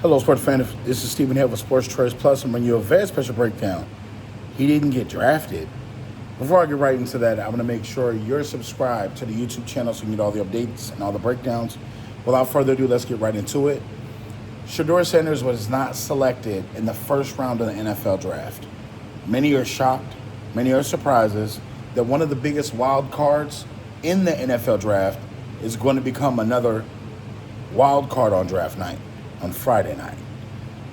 Hello, sports fan. This is Stephen Hill with Sports Choice Plus. I'm bringing you a very special breakdown. He didn't get drafted. Before I get right into that, I'm going to make sure you're subscribed to the YouTube channel so you get all the updates and all the breakdowns. Without further ado, let's get right into it. Shedeur Sanders was not selected in the first round of the NFL draft. Many are shocked, many are surprises that one of the biggest wild cards in the NFL draft is going to become another wild card on draft night, on Friday night.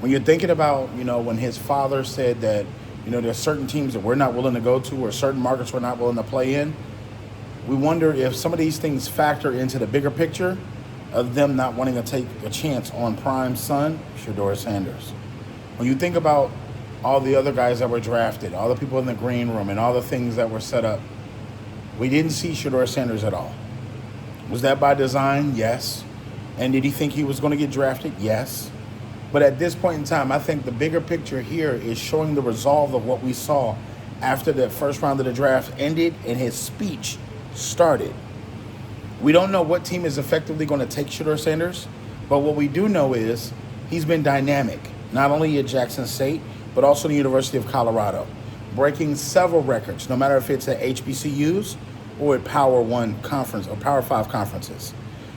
When you're thinking about, when his father said that, there's certain teams that we're not willing to go to or certain markets we're not willing to play in, we wonder if some of these things factor into the bigger picture of them not wanting to take a chance on prime son, Shedeur Sanders. When you think about all the other guys that were drafted, all the people in the green room and all the things that were set up, we didn't see Shedeur Sanders at all. Was that by design? Yes. And did he think he was going to get drafted? Yes. But at this point in time, I think the bigger picture here is showing the resolve of what we saw after the first round of the draft ended and his speech started. We don't know what team is effectively going to take Shedeur Sanders, but what we do know is he's been dynamic, not only at Jackson State, but also the University of Colorado, breaking several records, no matter if it's at HBCUs or at Power 1 conference or Power 5 conferences.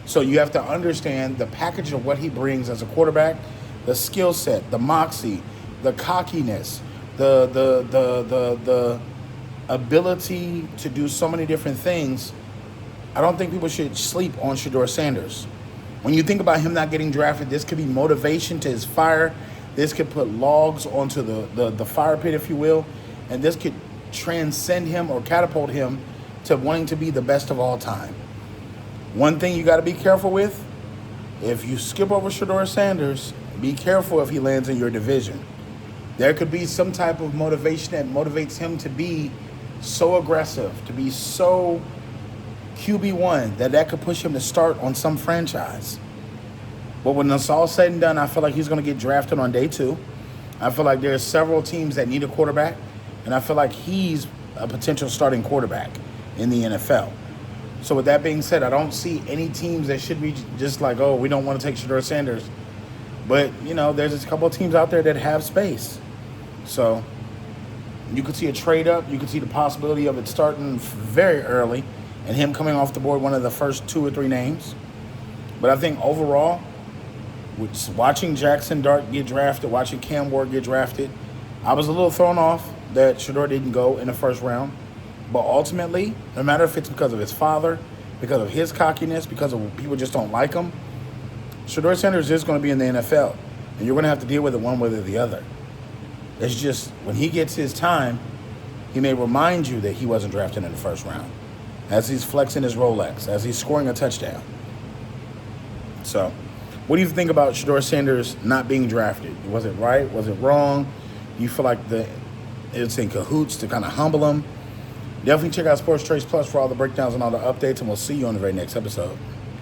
So you have to understand the package of what he brings as a quarterback, the skill set, the moxie, the cockiness, the ability to do so many different things. I don't think people should sleep on Shedeur Sanders. When you think about him not getting drafted, this could be motivation to his fire. This could put logs onto the fire pit, if you will, and this could transcend him or catapult him to wanting to be the best of all time. One thing you got to be careful with, if you skip over Shedeur Sanders, be careful if he lands in your division. There could be some type of motivation that motivates him to be so aggressive, to be so QB1, that could push him to start on some franchise. But when it's all said and done, I feel like he's going to get drafted on day 2. I feel like there's several teams that need a quarterback, and I feel like he's a potential starting quarterback in the NFL. So with that being said, I don't see any teams that should be just like, oh, we don't want to take Shedeur Sanders. But, there's a couple of teams out there that have space. So you could see a trade up. You could see the possibility of it starting very early and him coming off the board one of the first 2 or 3 names. But I think overall, watching Jackson Dart get drafted, watching Cam Ward get drafted, I was a little thrown off that Shedeur didn't go in the first round. But ultimately, no matter if it's because of his father, because of his cockiness, because of people just don't like him, Shedeur Sanders is going to be in the NFL, and you're going to have to deal with it one way or the other. It's just when he gets his time, he may remind you that he wasn't drafted in the first round, as he's flexing his Rolex, as he's scoring a touchdown. So, what do you think about Shedeur Sanders not being drafted? Was it right? Was it wrong? Do you feel like it's in cahoots to kind of humble him? Definitely check out Sports Choice Plus for all the breakdowns and all the updates, and we'll see you on the very next episode.